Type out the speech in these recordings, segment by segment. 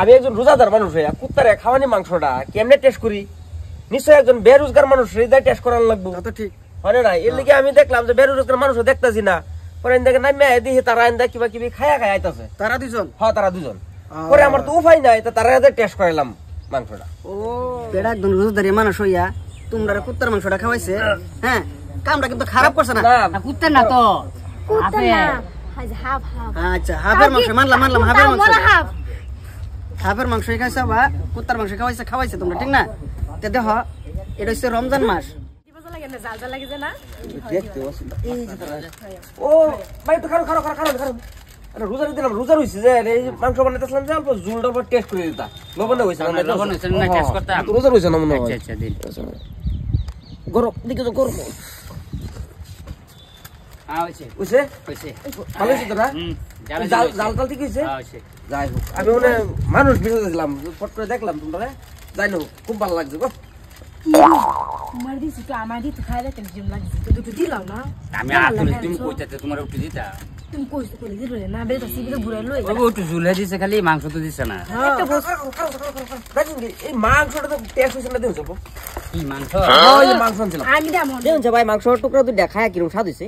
আমি একজন রোজাদার মানুষ হইয়া কুত্তারে খাওয়ানি মাংসটা কেমনে টেস্ট করি নিশ্চয় একজন বেরোজগার মানুষ হৃদয় টেস্ট করার লাগবো তো ঠিক হয় না এর লিগে আমি দেখলাম যে বেরোজগার মানুষ দেখতেছি না পরে দেখে নামে দিহি তারা আইন্দা কিবা কিবি খায়া খায় আইতাছে তারা দুজন হ্যাঁ তারা দুজন পরে আমার তো উপায় নাই তা তারা টেস্ট করাইলাম মাংসটা ও বেড়া একজন রোজাদার মানুষ হইয়া তোমরা কুত্তার মাংসটা খাওয়াইছে হ্যাঁ কামটা কিন্তু খারাপ করছে না কুত্তা না তো কুত্তা না হাফ হাফ আচ্ছা হাফের মাংস মানলাম হাফের মাংস হাফের মাংস খাইছে বা কুত্তার মাংস খাওয়াইছে তোমরা ঠিক না তে দেখো এটা হচ্ছে রমজান মাস ও ভাই তো খারো রোজার দিলাম রোজার হইছে যে এই মাংস বানাইতেছিলাম যে অল্প ঝুলটা টেস্ট করে দিতা লবণ হইছে না লবণ হইছে না টেস্ট করতে রোজার হইছে না মনে হয় আচ্ছা দিন গরম দিকে তো গরম হইছে ভালো হইছে না জাল ঠিক হইছে যাই হোক আমি মনে মানুষ বিশেষ দিলাম ফট করে দেখলাম তোমরা যাই না খুব ভালো লাগছে গো মার দিছি তো আমার দিতে খাইলে কেন জিম লাগছে তো দুটো দিলাম না আমি আতুল তুমি কইতাতে তোমার উঠে দিতা তুমি কইছো কই দিল না বেটা সিবিরে ঘুরে লই ও একটু ঝুলে দিছে খালি মাংস তো দিছে না একটা বস দেখুন এই মাংসটা তো টেস্ট হইছে না দেউছো কি মাংস ওই মাংস আনছিলাম আমি দাম দেখুন ভাই মাংসের টুকরা দুই দেখায় কিরকম স্বাদ হইছে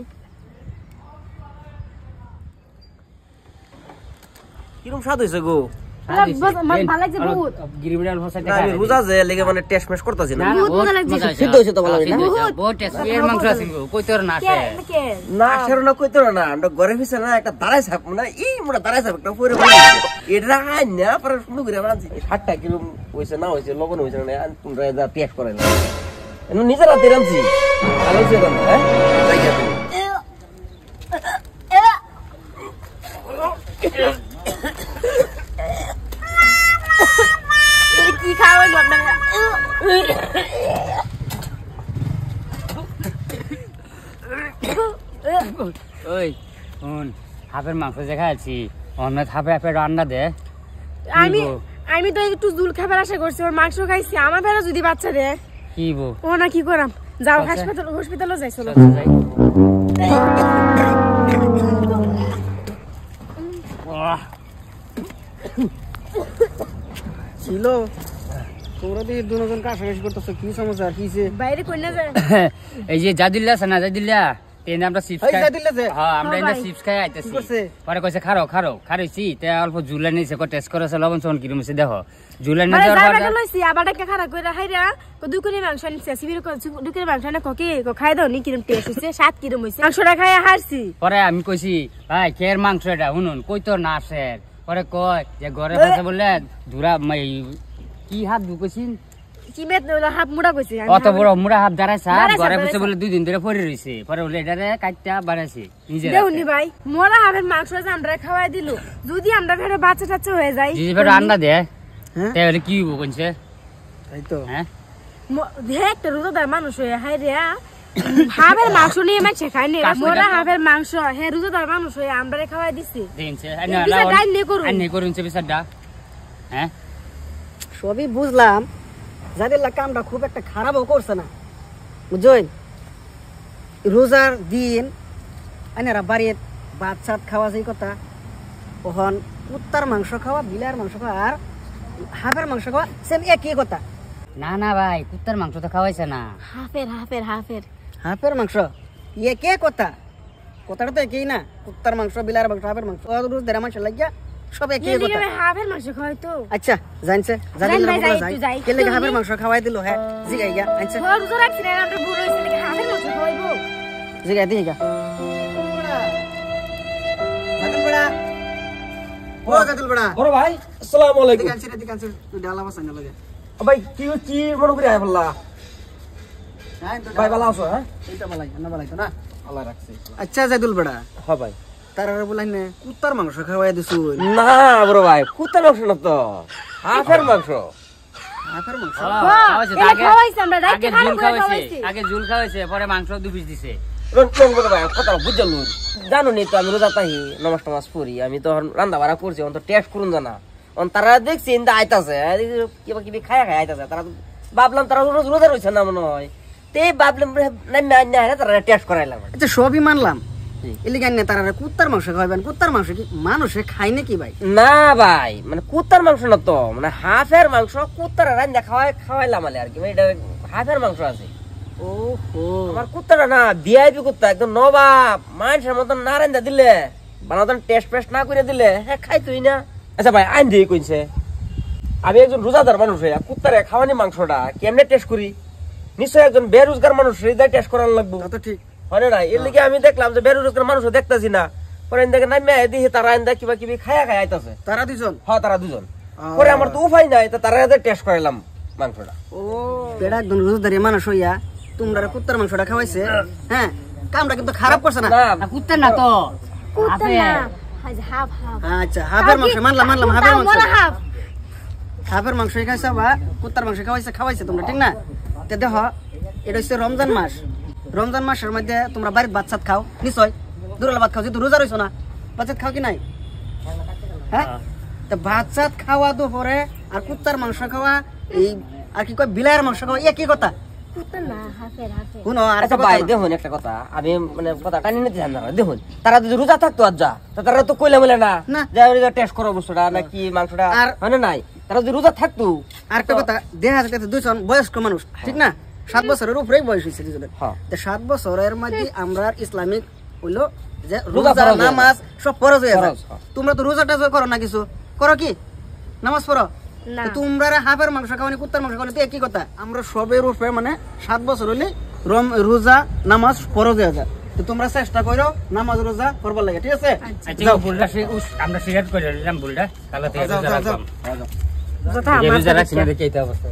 কিরকম স্বাদ হইছে গো ভালো লাগছে বহুত গিরিবিড়াল ভাষাতে আমি রোজা যে লেগে মানে টেস্ট মেশ করতেছি না বহুত ভালো লাগছে সিদ্ধ হইছে তো ভালো লাগে না বহুত টেস্ট এর মাংস আছে কই তোর না আছে না সেরো না কইতো না আমরা ঘরে ফিসে না একটা দাঁড়াই ছাপ মানে এই মোটা দাঁড়াই ছাপ একটা পরে এটা আই না পরে শুরু করে আমরা 60টা কিলো হইছে না হইছে লবণ হইছে না তোমরা যা টেস্ট করে না এনে নিজে রাতে রাঁধছি ভালো হইছে না হ্যাঁ জায়গা কি খাওয়া লাগবে না ওই শুন হাফের মাংস যে খাইছি অন্য হাফে রান্না দে আমি তো একটু জুল খাবার আশা করছি ওর মাংস খাইছি আমার বেলা যদি বাচ্চা রে কি বো ও না কি করাম যাও হসপিটালে যাই চলো ছিল তোমরা দিয়ে দুজন কাছাকাছি করতেছো কি সমস্যা আর কিছে বাইরে কই না যায় এই যে জাদিল্লা আছে না জাদিল্লা তেনে আমরা চিপস খাই দিলে যে হ্যাঁ আমরা ইন্দা চিপস খাই আইতাছি পরে কইছে খারোইছি তে অল্প জুলা নিছে কো টেস্ট করেছে লবণ সন কি রুমছে দেখো জুলা না যাওয়ার পর লইছি আবার একটা খারাপ কইরা হাইরা কো দুই কোনি মাংস নিছে সিবির কো দুই কোনি মাংস না কোকি কো খাই দাও নি কিরম টেস্ট হইছে স্বাদ কিরম হইছে মাংসটা খাইয়া হারছি পরে আমি কইছি ভাই কের মাংস এটা শুনুন কই তোর না আছে পরে কয় যে ঘরে ভাষা বললে ধুরা কি হাত ঢুকেছিন কি মেত হাত মুড়া কইছে অত বড় মুড়া হাত দাঁড়াইছে ঘরে বসে বলে 2 দিন ধরে পড়ে রইছে পরে বলে এটারে কাটটা বাড়াইছে নিজে দেউনি ভাই মোরা হাবের মাংস যে আমরা খাওয়াই দিলু যদি আমরা ফেরে বাচ্চা টাচ্চা হয়ে যায় যদি ফেরে আন্ডা দে তাহলে কি হইব কোনছে তাই তো হ্যাঁ দেখ তো রোজাদার মানুষ হয়ে হাই রে হাবের মাংস নিয়ে মাছে খাই নি মোরা হাবের মাংস হে রোজাদার মানুষ হয়ে আমরা খাওয়াই দিছি দিনছে আনে করুনছে বিচারটা হ্যাঁ সবই বুঝলাম যাদের কামটা খুব একটা খারাপও করছে না বুঝছেন রোজার দিন আইনারা বাড়ির ভাত সাত খাওয়া সেই কথা ওখান কুত্তার মাংস খাওয়া বিলার মাংস খাওয়া আর হাফের মাংস খাওয়া সেম একই কথা না ভাই কুত্তার মাংস তো খাওয়াইছে না হাফের মাংস একই কথা কথাটা তো একই না কুত্তার মাংস বিলার মাংস হাফের মাংস রোজদের মাংস লাগিয়া সব একই কথা হাফের মাংস খাওয়াই তো আচ্ছা জানছে কেলে হাফের মাংস খাওয়াই দিল হ্যাঁ জিগাই গা আচ্ছা রোজা রাখছি না আমরা ভুল হইছে নাকি হাফের মাংস খাওয়াইবো জিগাই দিই গা বড় ভাই আসসালামু আলাইকুম দিকানছে ডালা বাসাই না লাগে ভাই কি মনে করে আয় বললা ভাই ভালো আছো হ্যাঁ এইটা ভালো লাগে না ভালো লাগে না আল্লাহ রাখছে আচ্ছা জাইদুল বড়া হ্যাঁ ভাই তারা বলাই না কুত্তার মাংস খাওয়াই দিছু না বড় ভাই কুত্তার মাংস না তো হাফের মাংস খাওয়াইছে আমরা আগে ঝুল খাওয়াইছে পরে মাংস 2 পিস দিছে কথা বুঝলো জানো নি তো আমি রোজা তাই নমাজ টমাজ পড়ি আমি তো রান্না বাড়া করছি অন্ত টেস্ট করুন জানা তারা দেখছি ইন্দা আইতাছে কিবা কিবি খায়া আইতাছে তারা ভাবলাম তারা রোজা রয়েছে না মনে হয় তে ভাবলাম তারা টেস্ট করাইলাম আচ্ছা সবই মানলাম এলি গান না তারা কুত্তার মাংস খাওয়াবেন। কুত্তার মাংস কি মানুষে খায় নাকি ভাই? না ভাই, মানে কুত্তার মাংস না তো, মানে হাফের মাংস কুত্তার রান্না খাওয়াইলাম আর কি, মানে এটা হাফের মাংস আছে। ওহো, আমার কুত্তাটা না ভিআইপি কুত্তা, একদম নবাব, মানুষের মতন না রান্না দিলে, বানাতন টেস্ট পেস্ট না করে দিলে হ্যাঁ খাইতোই না। আচ্ছা ভাই, আইন দিয়ে কইছে আমি একজন রোজাদার মানুষ হইয়া কুত্তারে খাওয়ানি মাংসটা কেমনে টেস্ট করি? নিশ্চয় একজন বেরোজগার মানুষ হৃদয় টেস্ট করার লাগবো। তো ঠিক হয় না? এর লিগে আমি দেখলাম যে বেরোজগার মানুষ দেখতেছি না, পরে দেখে না মেয়ে দিহি তারা এন্দা কিবা কিবি খায়া খায় আইতাছে। তারা দুজন? হ্যাঁ, তারা দুজন। পরে আমার তো উপায় নাই, তো তারা টেস্ট করাইলাম মাংসটা। ও বেড়া একজন রোজদারি মানুষ হইয়া তোমরা কুত্তার মাংসটা খাওয়াইছে, হ্যাঁ কামটা কিন্তু খারাপ করছে না? কুত্তা না তো, কুত্তা না, হাফের। হাফ হাফ। আচ্ছা হাফের মাংস মানলাম, হাফের মাংস, মোরা হাফ। হাফের মাংস খাইছে বা কুত্তার মাংস খাওয়াইছে তোমরা, ঠিক না? তো দেখো এটা হচ্ছে রমজান মাস। রমজান মাসের মধ্যে তোমরা বাড়ির ভাত সাত খাও নিশ্চয়, দুরাল ভাত খাও, যেহেতু রোজা রইছো না, ভাত সাত খাও কি নাই? হ্যাঁ, তো ভাত সাত খাওয়া দুপুরে আর কুত্তার মাংস খাওয়া, এই আর কি কয় বিলাইয়ের মাংস খাওয়া, একই কথা। কুত্তা না, হাফের হাফের। শুনো আর আচ্ছা ভাই দেখুন একটা কথা, আমি মানে কথা টানি নিতে চান না। দেখুন তারা যদি রোজা থাকতো আজ যা, তো তারা তো কইলে বলে না না। যে টেস্ট করো বস্তুটা নাকি মাংসটা, আর মানে নাই। তারা যদি রোজা থাকতো, আর একটা কথা, দেখা যাচ্ছে দুজন বয়স্ক মানুষ, ঠিক না? 7 বছরের উপরেই বয়স হয়েছে দুজনের। হ্যাঁ। তো 7 বছরের মধ্যে আমরা ইসলামিক হইলো যে রোজা রোজা ফরজ হয়ে নামাজ সব ফরজ হয়ে যায়। ফরজ, হ্যাঁ। তোমরা তো রোজাটা করো না, কিছু করো কি? নামাজ পড়ো না। তো তোমরা হাফের মাংস খাওয়ানি, কুত্তার মাংস খাওয়ানি, তো একই কথা। আমরা সবের উপরে মানে 7 বছর হইলে রোজা নামাজ ফরজ হয়ে যায়। তো তোমরা চেষ্টা করো নামাজ রোজা করবার লাগে, ঠিক আছে? আচ্ছা ভুলটা আমরা স্বীকার করে নিলাম, ভুলটা কালো থেকে যাও, রোজা যাও, রাখলাম। যথা এই আমার রোজা রাখছি না দেখে এই অবস্থা।